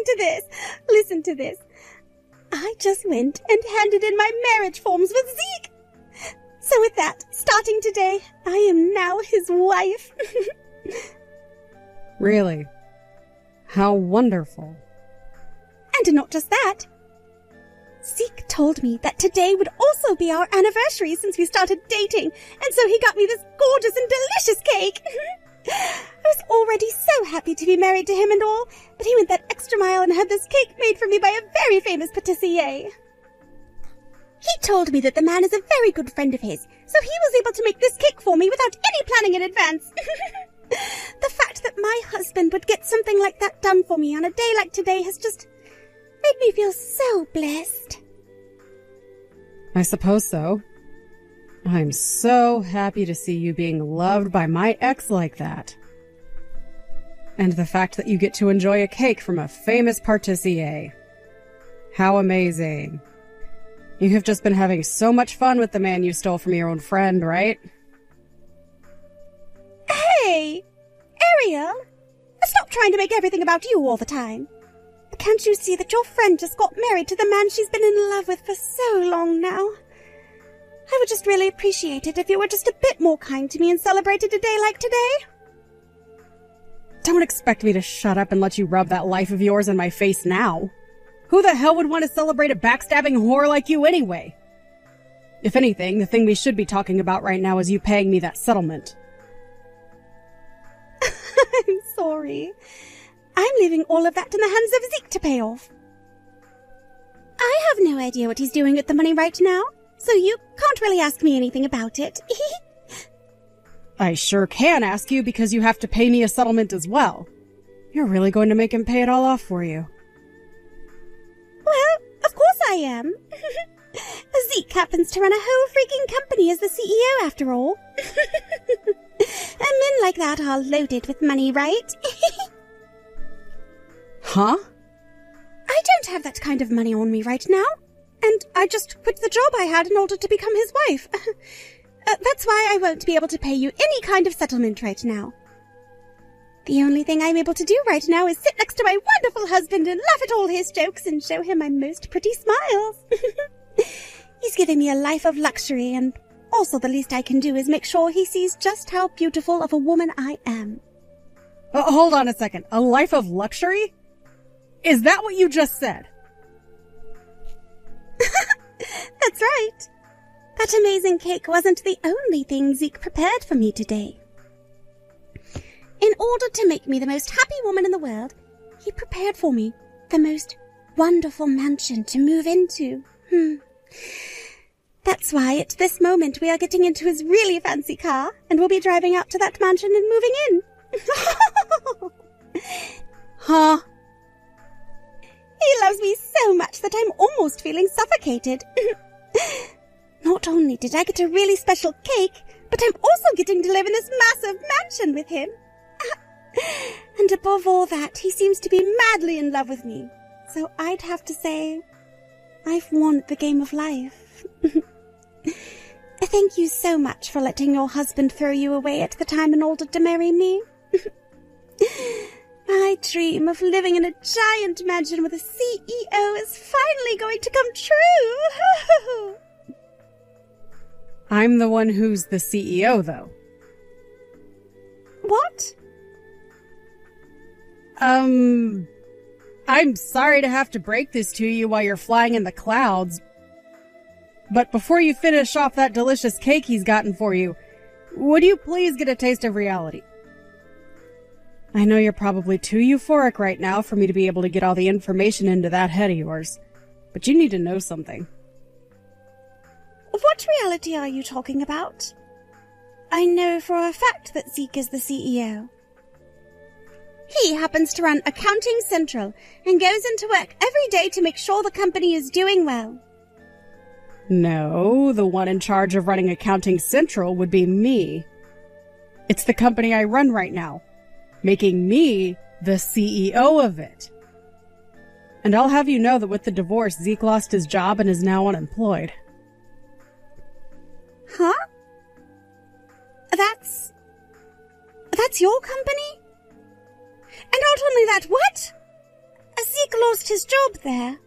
to this. Listen to this. I just went and handed in my marriage forms with Zeke. So with that, starting today, I am now his wife. Really? How wonderful. And not just that. Zeke told me that today would also be our anniversary since we started dating, and so he got me this gorgeous and delicious cake. I was already so happy to be married to him and all, but he went that extra mile and had this cake made for me by a very famous patissier. He told me that the man is a very good friend of his, so he was able to make this cake for me without any planning in advance. The fact that my husband would get something like that done for me on a day like today has just made me feel so blessed. I suppose so. I'm so happy to see you being loved by my ex like that. And the fact that you get to enjoy a cake from a famous patissier. How amazing. You have just been having so much fun with the man you stole from your own friend, right? Hey! Ariel! Stop trying to make everything about you all the time. Can't you see that your friend just got married to the man she's been in love with for so long now? I would just really appreciate it if you were just a bit more kind to me and celebrated a day like today. Don't expect me to shut up and let you rub that life of yours in my face now. Who the hell would want to celebrate a backstabbing whore like you anyway? If anything, the thing we should be talking about right now is you paying me that settlement. I'm sorry. I'm leaving all of that in the hands of Zeke to pay off. I have no idea what he's doing with the money right now, so you can't really ask me anything about it. I sure can ask you because you have to pay me a settlement as well. You're really going to make him pay it all off for you. Well, of course I am. Zeke happens to run a whole freaking company as the CEO after all. And men like that are loaded with money, right? Huh? I don't have that kind of money on me right now, and I just quit the job I had in order to become his wife. That's why I won't be able to pay you any kind of settlement right now. The only thing I'm able to do right now is sit next to my wonderful husband and laugh at all his jokes and show him my most pretty smiles. He's giving me a life of luxury, and also the least I can do is make sure he sees just how beautiful of a woman I am. Hold on a second. A life of luxury? Is that what you just said? That's right. That amazing cake wasn't the only thing Zeke prepared for me today. In order to make me the most happy woman in the world, he prepared for me the most wonderful mansion to move into. That's why at this moment we are getting into his really fancy car, and we'll be driving out to that mansion and moving in. Huh? He loves me so much that I'm almost feeling suffocated. Not only did I get a really special cake, but I'm also getting to live in this massive mansion with him. And above all that, he seems to be madly in love with me. So I'd have to say, I've won the game of life. Thank you so much for letting your husband throw you away at the time in order to marry me. My dream of living in a giant mansion with a CEO is finally going to come true. I'm the one who's the CEO, though. What? I'm sorry to have to break this to you while you're flying in the clouds, but before you finish off that delicious cake he's gotten for you, would you please get a taste of reality? I know you're probably too euphoric right now for me to be able to get all the information into that head of yours, but you need to know something. What reality are you talking about? I know for a fact that Zeke is the CEO. He happens to run Accounting Central and goes into work every day to make sure the company is doing well. No, the one in charge of running Accounting Central would be me. It's the company I run right now, making me the CEO of it. And I'll have you know that with the divorce, Zeke lost his job and is now unemployed. Huh? That's your company? And not only that, what? Zeke lost his job there?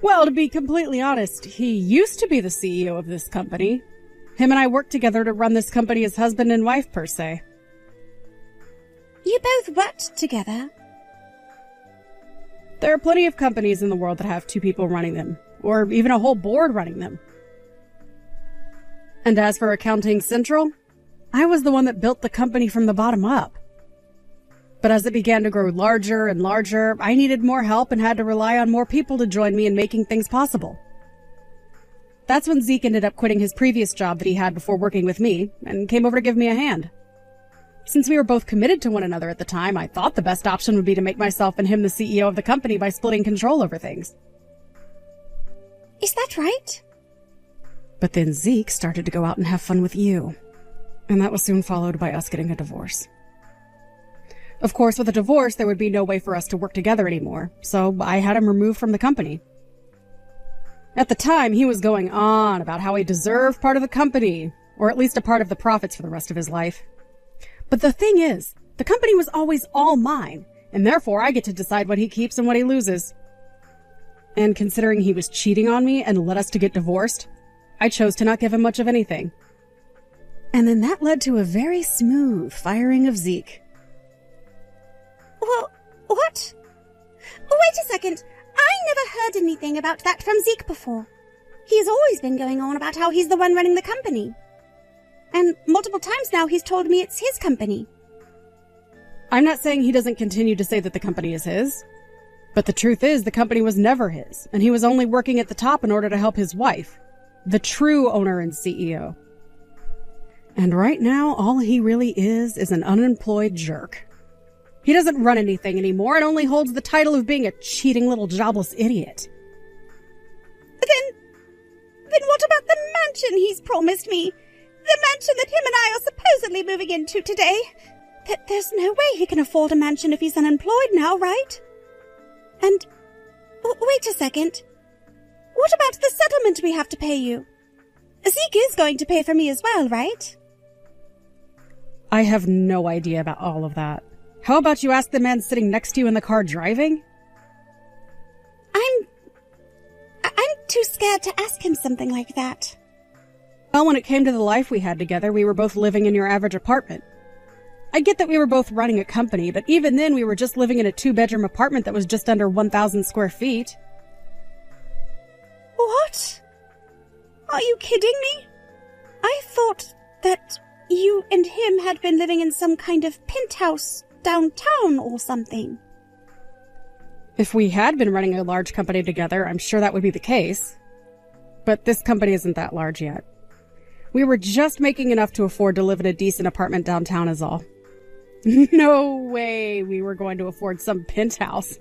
Well, to be completely honest, he used to be the CEO of this company. Him and I worked together to run this company as husband and wife, per se. You both worked together? There are plenty of companies in the world that have two people running them, or even a whole board running them. And as for Accounting Central, I was the one that built the company from the bottom up. But as it began to grow larger and larger, I needed more help and had to rely on more people to join me in making things possible. That's when Zeke ended up quitting his previous job that he had before working with me and came over to give me a hand. Since we were both committed to one another at the time, I thought the best option would be to make myself and him the CEO of the company by splitting control over things. Is that right? But then Zeke started to go out and have fun with you. And that was soon followed by us getting a divorce. Of course, with a divorce, there would be no way for us to work together anymore, so I had him removed from the company. At the time, he was going on about how he deserved part of the company, or at least a part of the profits for the rest of his life. But the thing is, the company was always all mine, and therefore I get to decide what he keeps and what he loses. And considering he was cheating on me and led us to get divorced, I chose to not give him much of anything. And then that led to a very smooth firing of Zeke. Well, what? Wait a second. I never heard anything about that from Zeke before. He's always been going on about how he's the one running the company. And multiple times now he's told me it's his company. I'm not saying he doesn't continue to say that the company is his. But the truth is, the company was never his, and he was only working at the top in order to help his wife, the true owner and CEO. And right now, all he really is an unemployed jerk. He doesn't run anything anymore and only holds the title of being a cheating little jobless idiot. Then what about the mansion he's promised me? The mansion that him and I are supposedly moving into today. There's no way he can afford a mansion if he's unemployed now, right? And, wait a second. What about the settlement we have to pay you? Zeke is going to pay for me as well, right? I have no idea about all of that. How about you ask the man sitting next to you in the car driving? I'm too scared to ask him something like that. Well, when it came to the life we had together, we were both living in your average apartment. I get that we were both running a company, but even then we were just living in a 2-bedroom apartment that was just under 1,000 square feet. What? Are you kidding me? I thought that you and him had been living in some kind of penthouse downtown or something. If we had been running a large company together, I'm sure that would be the case. But this company isn't that large yet. We were just making enough to afford to live in a decent apartment downtown is all. No way we were going to afford some penthouse.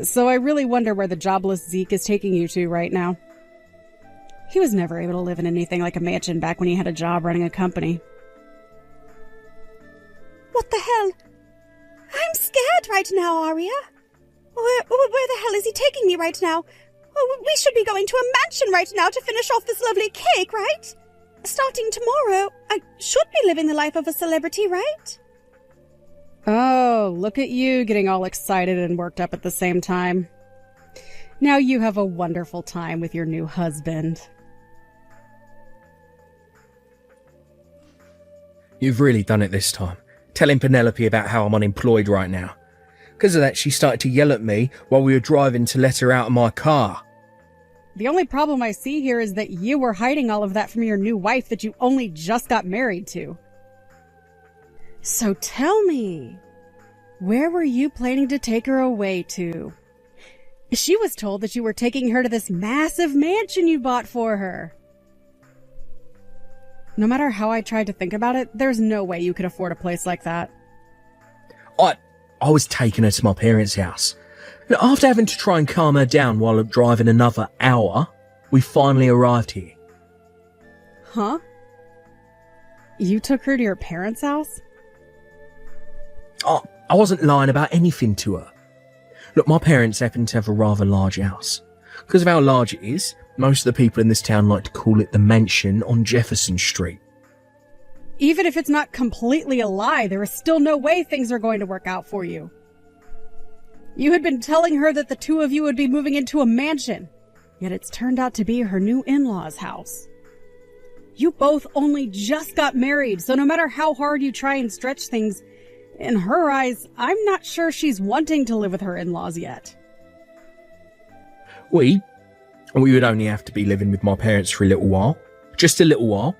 So I really wonder where the jobless Zeke is taking you to right now. He was never able to live in anything like a mansion back when he had a job running a company. What the hell? I'm scared right now, Arya. Where the hell is he taking me right now? Oh, we should be going to a mansion right now to finish off this lovely cake, right? Starting tomorrow, I should be living the life of a celebrity, right? Oh, look at you getting all excited and worked up at the same time. Now you have a wonderful time with your new husband. You've really done it this time, telling Penelope about how I'm unemployed right now. Because of that, she started to yell at me while we were driving to let her out of my car. The only problem I see here is that you were hiding all of that from your new wife that you only just got married to. So tell me, where were you planning to take her away to? She was told that you were taking her to this massive mansion you bought for her. No matter how I tried to think about it, there's no way you could afford a place like that. I was taking her to my parents' house. After having to try and calm her down while driving another hour, we finally arrived here. Huh? You took her to your parents' house? I wasn't lying about anything to her. Look, my parents happen to have a rather large house. Because of how large it is, most of the people in this town like to call it the mansion on Jefferson Street. Even if it's not completely a lie, there is still no way things are going to work out for you. You had been telling her that the two of you would be moving into a mansion, yet it's turned out to be her new in-laws' house. You both only just got married, so no matter how hard you try and stretch things, in her eyes, I'm not sure she's wanting to live with her in-laws yet. We would only have to be living with my parents for a little while. Just a little while.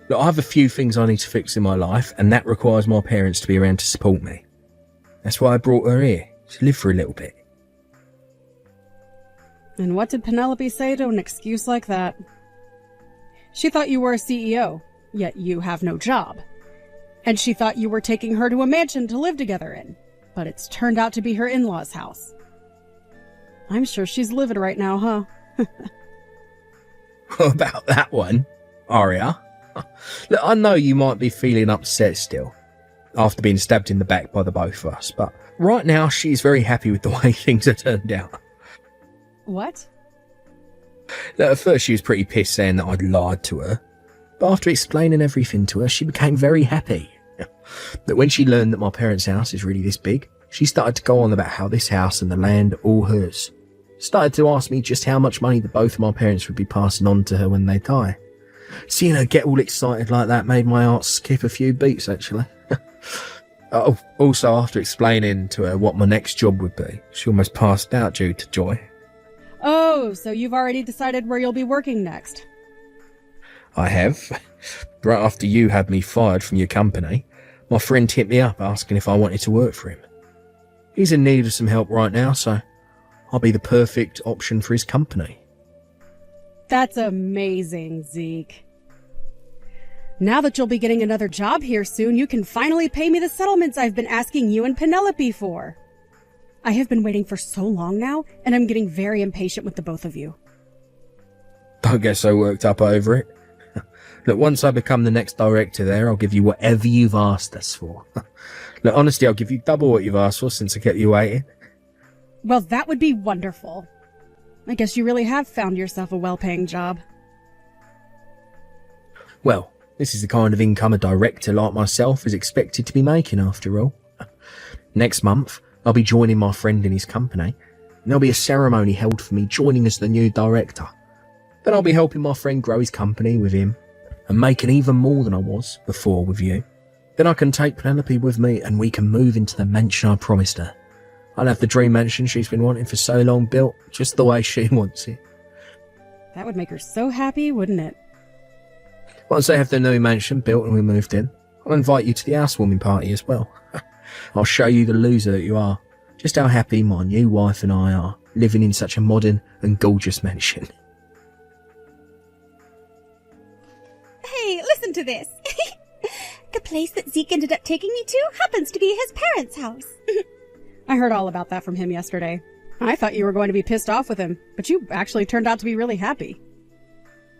Look, I have a few things I need to fix in my life, and that requires my parents to be around to support me. That's why I brought her here, to live for a little bit. And what did Penelope say to an excuse like that? She thought you were a CEO, yet you have no job. And she thought you were taking her to a mansion to live together in, but it's turned out to be her in-laws' house. I'm sure she's livid right now, huh? About that one, Arya. Look, I know you might be feeling upset still, after being stabbed in the back by the both of us, but right now she's very happy with the way things have turned out. What? Look, at first she was pretty pissed saying that I'd lied to her, but after explaining everything to her, she became very happy. That when she learned that my parents' house is really this big, she started to go on about how this house and the land are all hers. Started to ask me just how much money the both of my parents would be passing on to her when they die. Seeing her get all excited like that made my heart skip a few beats, actually. Also, after explaining to her what my next job would be, she almost passed out due to joy. Oh, so you've already decided where you'll be working next? I have. Right after you had me fired from your company, my friend hit me up asking if I wanted to work for him. He's in need of some help right now, so I'll be the perfect option for his company. That's amazing, Zeke. Now that you'll be getting another job here soon, you can finally pay me the settlements I've been asking you and Penelope for. I have been waiting for so long now, and I'm getting very impatient with the both of you. Don't get so worked up over it. Look, once I become the next director there, I'll give you whatever you've asked us for. Look, honestly, I'll give you double what you've asked for since I kept you waiting. Well, that would be wonderful. I guess you really have found yourself a well-paying job. Well, this is the kind of income a director like myself is expected to be making, after all. Next month, I'll be joining my friend in his company, and there'll be a ceremony held for me joining as the new director. Then I'll be helping my friend grow his company with him, and making even more than I was before with you. Then I can take Penelope with me, and we can move into the mansion I promised her. I'll have the dream mansion she's been wanting for so long built, just the way she wants it. That would make her so happy, wouldn't it? Once they have the new mansion built and we moved in, I'll invite you to the housewarming party as well. I'll show you the loser that you are, just how happy my new wife and I are, living in such a modern and gorgeous mansion. Hey, listen to this. The place that Zeke ended up taking me to happens to be his parents' house. I heard all about that from him yesterday. I thought you were going to be pissed off with him, but you actually turned out to be really happy.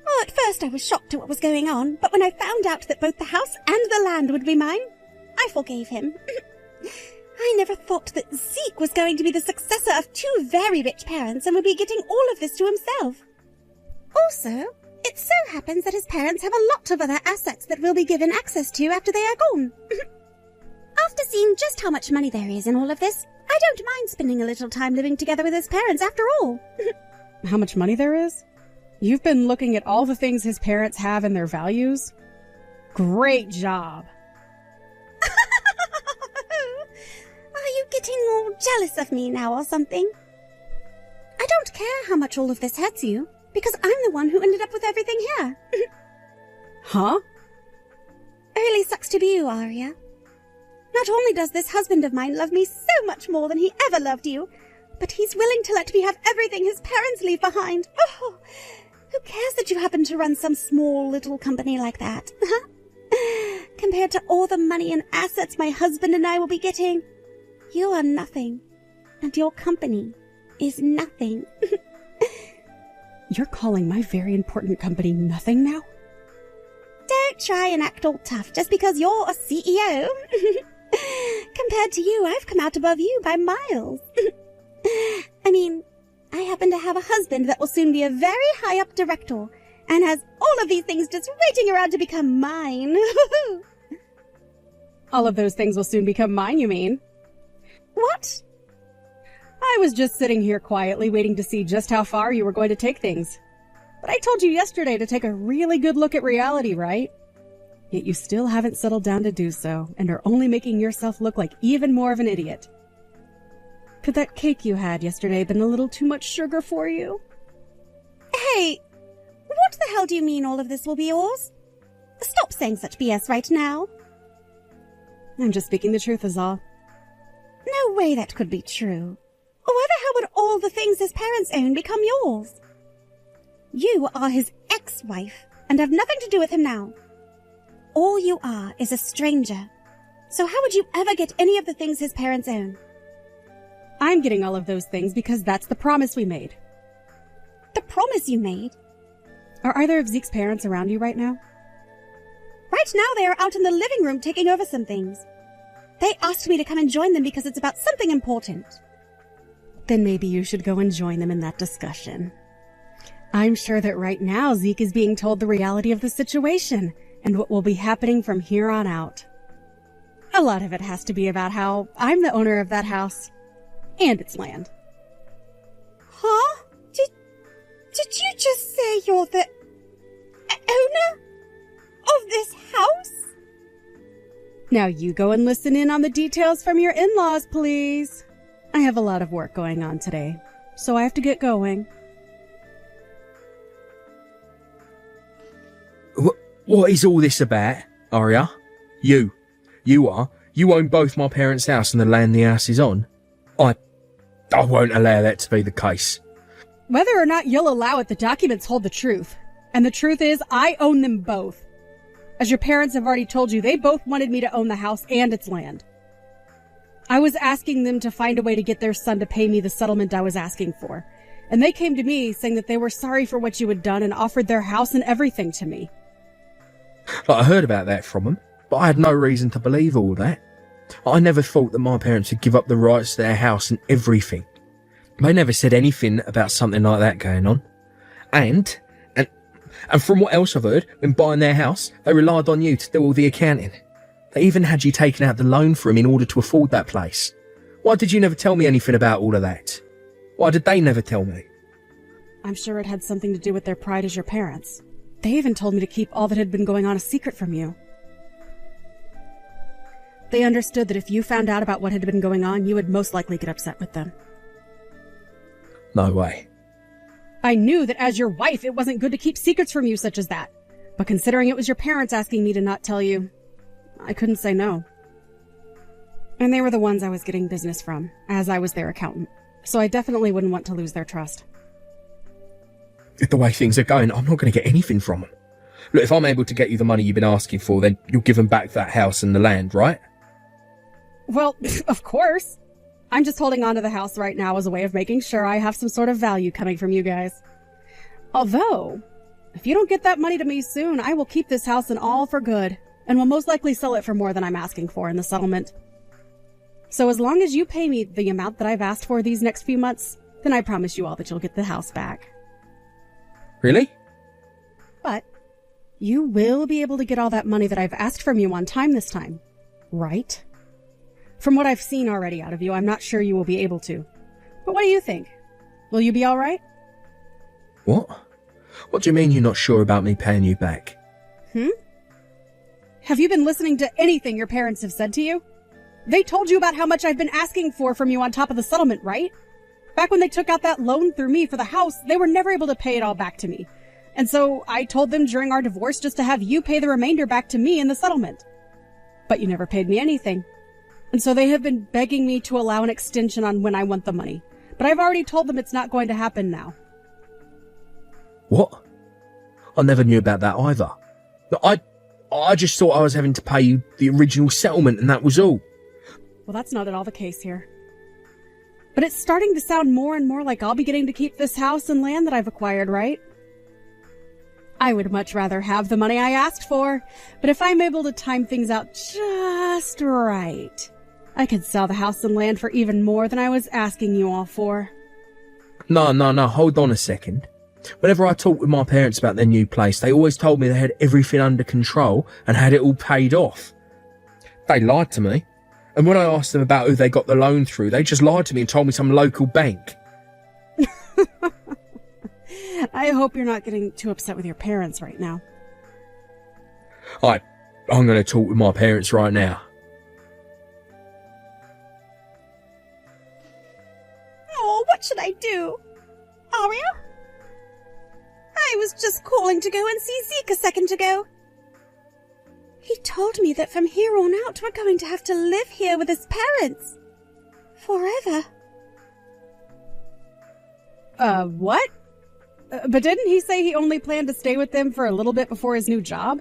Oh, at first I was shocked at what was going on, but when I found out that both the house and the land would be mine, I forgave him. I never thought that Zeke was going to be the successor of two very rich parents and would be getting all of this to himself. Also, it so happens that his parents have a lot of other assets that we'll be given access to after they are gone. After seeing just how much money there is in all of this, I don't mind spending a little time living together with his parents after all. How much money there is? You've been looking at all the things his parents have and their values? Great job. Are you getting all jealous of me now or something? I don't care how much all of this hurts you, because I'm the one who ended up with everything here. Huh? It really sucks to be you, Arya. Not only does this husband of mine love me so much more than he ever loved you, but he's willing to let me have everything his parents leave behind. Oh, who cares that you happen to run some small little company like that? Compared to all the money and assets my husband and I will be getting, you are nothing, and your company is nothing. You're calling my very important company nothing now? Don't try and act all tough just because you're a CEO. Compared to you, I've come out above you by miles. I mean, I happen to have a husband that will soon be a very high-up director and has all of these things just waiting around to become mine. All of those things will soon become mine, you mean? What? I was just sitting here quietly waiting to see just how far you were going to take things. But I told you yesterday to take a really good look at reality, right? Yet you still haven't settled down to do so, and are only making yourself look like even more of an idiot. Could that cake you had yesterday been a little too much sugar for you? Hey, what the hell do you mean all of this will be yours? Stop saying such BS right now. I'm just speaking the truth is all. No way that could be true. Why the hell would all the things his parents own become yours? You are his ex-wife and have nothing to do with him now. All you are is a stranger. So how would you ever get any of the things his parents own? I'm getting all of those things because that's the promise we made. The promise you made? Are either of Zeke's parents around you right now? Right now they are out in the living room taking over some things. They asked me to come and join them because it's about something important. Then maybe you should go and join them in that discussion. I'm sure that right now Zeke is being told the reality of the situation and what will be happening from here on out. A lot of it has to be about how I'm the owner of that house and its land. Huh? Did you just say you're the owner of this house? Now you go and listen in on the details from your in-laws, please. I have a lot of work going on today, so I have to get going. What is all this about, Arya? You own both my parents' house and the land the house is on. I won't allow that to be the case. Whether or not you'll allow it, the documents hold the truth. And the truth is, I own them both. As your parents have already told you, they both wanted me to own the house and its land. I was asking them to find a way to get their son to pay me the settlement I was asking for. And they came to me saying that they were sorry for what you had done and offered their house and everything to me. I heard about that from them, but I had no reason to believe all that. I never thought that my parents would give up the rights to their house and everything. They never said anything about something like that going on. And from what else I've heard, when buying their house, they relied on you to do all the accounting. They even had you taking out the loan for him in order to afford that place. Why did you never tell me anything about all of that? Why did they never tell me? I'm sure it had something to do with their pride as your parents. They even told me to keep all that had been going on a secret from you. They understood that if you found out about what had been going on, you would most likely get upset with them. No way. I knew that as your wife, it wasn't good to keep secrets from you such as that. But considering it was your parents asking me to not tell you, I couldn't say no. And they were the ones I was getting business from, as I was their accountant. So I definitely wouldn't want to lose their trust. The way things are going, I'm not going to get anything from them. Look, if I'm able to get you the money you've been asking for, then you'll give them back that house and the land, right? Well, of course. I'm just holding on to the house right now as a way of making sure I have some sort of value coming from you guys. Although, if you don't get that money to me soon, I will keep this house and all for good, and will most likely sell it for more than I'm asking for in the settlement. So as long as you pay me the amount that I've asked for these next few months, then I promise you all that you'll get the house back. Really? But you will be able to get all that money that I've asked from you on time this time, right? From what I've seen already out of you, I'm not sure you will be able to. But what do you think? Will you be all right? What? What do you mean you're not sure about me paying you back? Have you been listening to anything your parents have said to you? They told you about how much I've been asking for from you on top of the settlement, right? Back when they took out that loan through me for the house, they were never able to pay it all back to me. And so I told them during our divorce just to have you pay the remainder back to me in the settlement. But you never paid me anything. And so they have been begging me to allow an extension on when I want the money. But I've already told them it's not going to happen now. What? I never knew about that either. I just thought I was having to pay you the original settlement and that was all. Well, that's not at all the case here. But it's starting to sound more and more like I'll be getting to keep this house and land that I've acquired, right? I would much rather have the money I asked for, but if I'm able to time things out just right, I could sell the house and land for even more than I was asking you all for. No, hold on a second. Whenever I talked with my parents about their new place, they always told me they had everything under control and had it all paid off. They lied to me. And when I asked them about who they got the loan through, they just lied to me and told me some local bank. I hope you're not getting too upset with your parents right now. I'm going to talk with my parents right now. Oh, what should I do? Aria? I was just calling to go and see Zeke a second ago. He told me that from here on out we're going to have to live here with his parents. Forever. What? But didn't he say he only planned to stay with them for a little bit before his new job?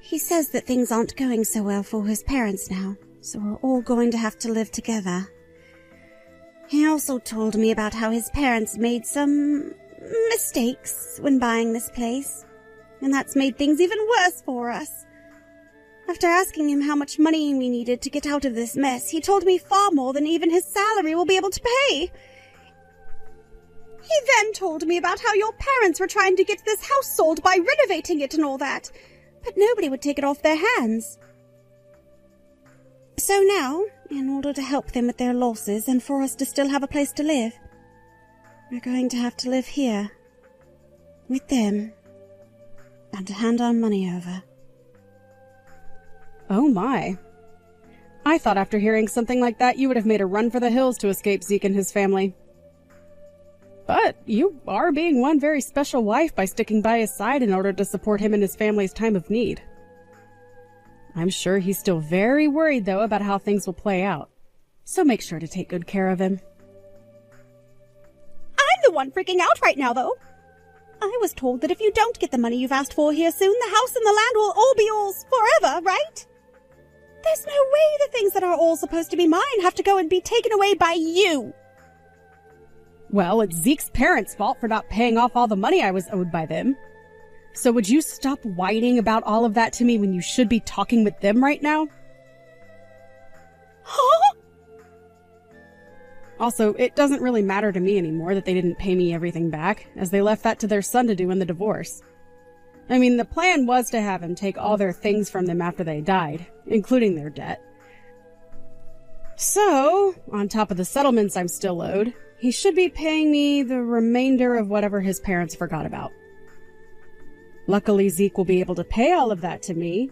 He says that things aren't going so well for his parents now, so we're all going to have to live together. He also told me about how his parents made some mistakes when buying this place, and that's made things even worse for us. After asking him how much money we needed to get out of this mess, he told me far more than even his salary will be able to pay. He then told me about how your parents were trying to get this house sold by renovating it and all that, but nobody would take it off their hands. So now, in order to help them with their losses and for us to still have a place to live, we're going to have to live here, with them, and to hand our money over. Oh my. I thought after hearing something like that you would have made a run for the hills to escape Zeke and his family. But you are being one very special wife by sticking by his side in order to support him in his family's time of need. I'm sure he's still very worried, though, about how things will play out. So make sure to take good care of him. I'm the one freaking out right now, though. I was told that if you don't get the money you've asked for here soon, the house and the land will all be yours forever, right? There's no way the things that are all supposed to be mine have to go and be taken away by you. Well, it's Zeke's parents' fault for not paying off all the money I was owed by them. So would you stop whining about all of that to me when you should be talking with them right now? Huh? Also, it doesn't really matter to me anymore that they didn't pay me everything back, as they left that to their son to do in the divorce. I mean, the plan was to have him take all their things from them after they died, including their debt. So, on top of the settlements I'm still owed, he should be paying me the remainder of whatever his parents forgot about. Luckily, Zeke will be able to pay all of that to me,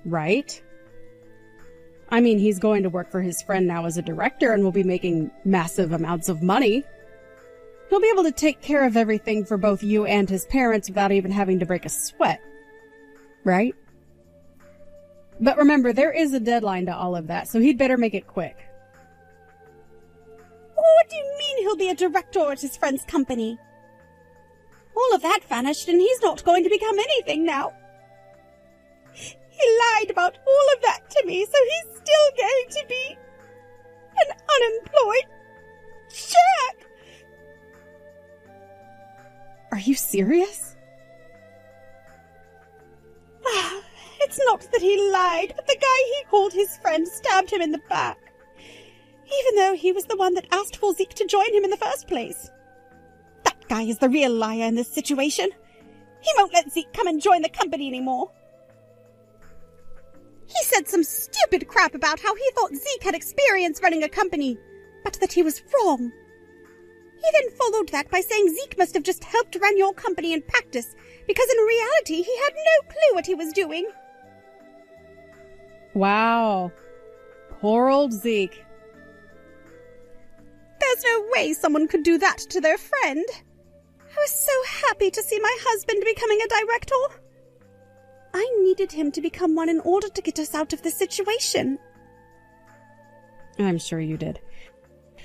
right? I mean, he's going to work for his friend now as a director and will be making massive amounts of money. He'll be able to take care of everything for both you and his parents without even having to break a sweat, right? But remember, there is a deadline to all of that, so he'd better make it quick. What do you mean he'll be a director at his friend's company? All of that vanished and he's not going to become anything now. He lied about all of that to me, so he's still going to be an unemployed jerk. Are you serious? It's not that he lied, but the guy he called his friend stabbed him in the back. Even though he was the one that asked for Zeke to join him in the first place. That guy is the real liar in this situation. He won't let Zeke come and join the company anymore. He said some stupid crap about how he thought Zeke had experience running a company, but that he was wrong. He then followed that by saying Zeke must have just helped run your company in practice, because in reality he had no clue what he was doing. Wow. Poor old Zeke. There's no way someone could do that to their friend. I was so happy to see my husband becoming a director. I needed him to become one in order to get us out of this situation. I'm sure you did.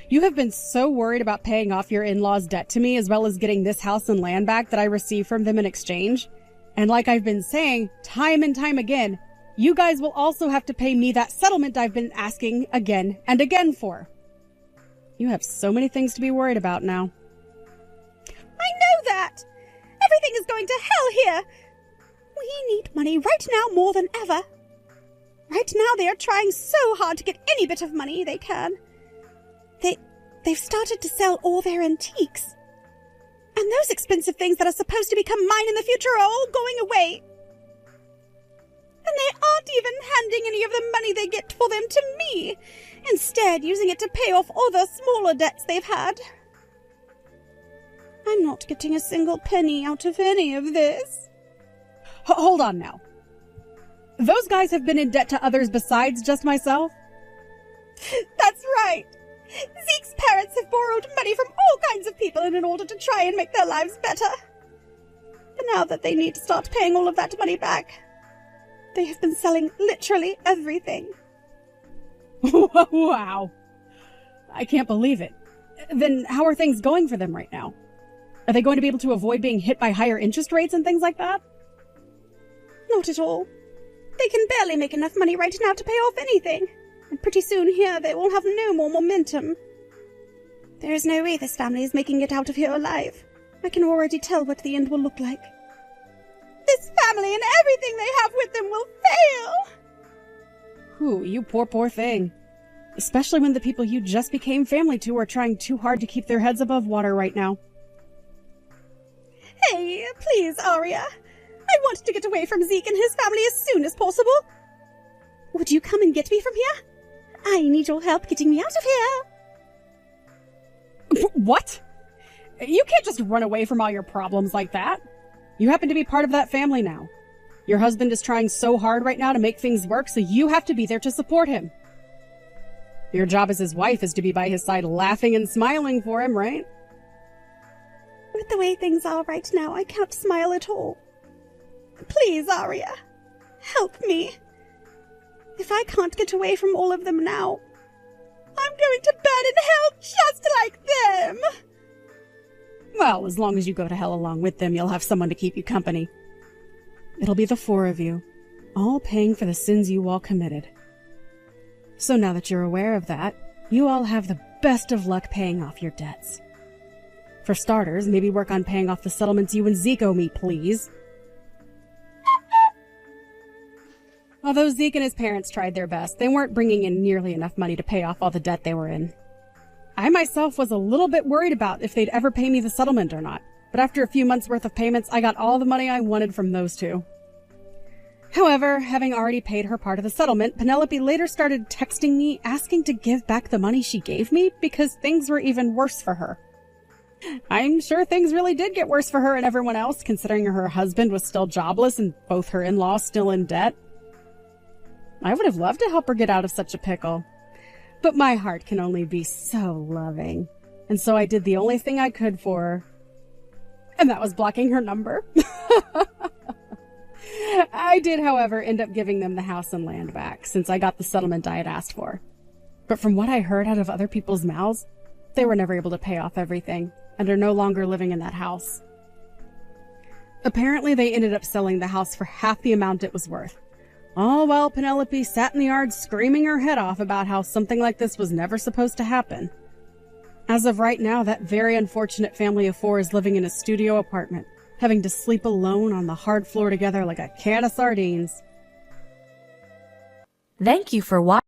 You have been so worried about paying off your in-laws' debt to me as well as getting this house and land back that I received from them in exchange. And like I've been saying time and time again, you guys will also have to pay me that settlement I've been asking again and again for. You have so many things to be worried about now. I know that! Everything is going to hell here! We need money right now more than ever. Right now they are trying so hard to get any bit of money they can. They've started to sell all their antiques. And those expensive things that are supposed to become mine in the future are all going away. And they aren't even handing any of the money they get for them to me, instead using it to pay off other smaller debts they've had. I'm not getting a single penny out of any of this. Hold on now. Those guys have been in debt to others besides just myself? That's right. Zeke's parents have borrowed money from all kinds of people in order to try and make their lives better. But now that they need to start paying all of that money back, they have been selling literally everything. Wow. I can't believe it. Then how are things going for them right now? Are they going to be able to avoid being hit by higher interest rates and things like that? Not at all. They can barely make enough money right now to pay off anything. And pretty soon here they will have no more momentum. There is no way this family is making it out of here alive. I can already tell what the end will look like. This family and everything they have with them will fail! Ooh, you poor thing. Especially when the people you just became family to are trying too hard to keep their heads above water right now. Hey, please, Arya. I want to get away from Zeke and his family as soon as possible. Would you come and get me from here? I need your help getting me out of here. What? You can't just run away from all your problems like that. You happen to be part of that family now. Your husband is trying so hard right now to make things work, so you have to be there to support him. Your job as his wife is to be by his side laughing and smiling for him, right? With the way things are right now, I can't smile at all. Please, Arya, help me. If I can't get away from all of them now, I'm going to burn in hell just like them! Well, as long as you go to hell along with them, you'll have someone to keep you company. It'll be the four of you, all paying for the sins you all committed. So now that you're aware of that, you all have the best of luck paying off your debts. For starters, maybe work on paying off the settlements you and Zeke owe me, please. Although Zeke and his parents tried their best, they weren't bringing in nearly enough money to pay off all the debt they were in. I myself was a little bit worried about if they'd ever pay me the settlement or not, but after a few months' worth of payments, I got all the money I wanted from those two. However, having already paid her part of the settlement, Penelope later started texting me asking to give back the money she gave me because things were even worse for her. I'm sure things really did get worse for her and everyone else, considering her husband was still jobless and both her in-laws still in debt. I would have loved to help her get out of such a pickle. But my heart can only be so loving. And so I did the only thing I could for her. And that was blocking her number. I did, however, end up giving them the house and land back, since I got the settlement I had asked for. But from what I heard out of other people's mouths, they were never able to pay off everything, and are no longer living in that house. Apparently they ended up selling the house for half the amount it was worth. All while Penelope sat in the yard screaming her head off about how something like this was never supposed to happen. As of right now, that very unfortunate family of four is living in a studio apartment, having to sleep alone on the hard floor together like a can of sardines. Thank you for watching.